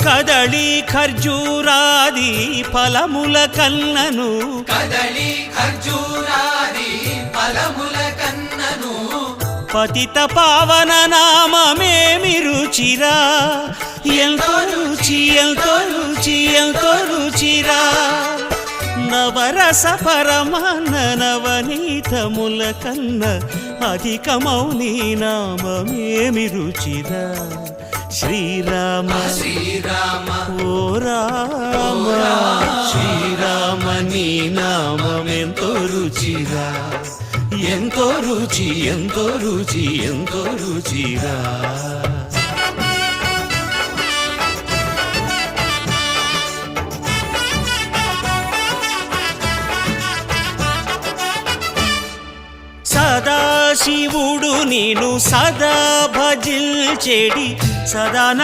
కదళి ఖర్జూరాది ఫలముల కన్నను కదళి ఖర్జూరాది ఫలముల కన్నను పతిత పావన నామమేమి రుచిరా ఎంతో రుచి ఎంతో రుచి ఎంతో రుచిరా నవరస పరమాన్న నవనీతముల కన్న అధికమౌని నామమేమి రుచిరా శ్రీరామ శ్రీరామ ఓ రామ శ్రీరామ నీ నామమెంతో రుచిరా ఎంతో రుచి ఎంతో రుచి ఎంతో రుచిరా సదాశివుడు నేను సదా భజిల్చెడి సదాన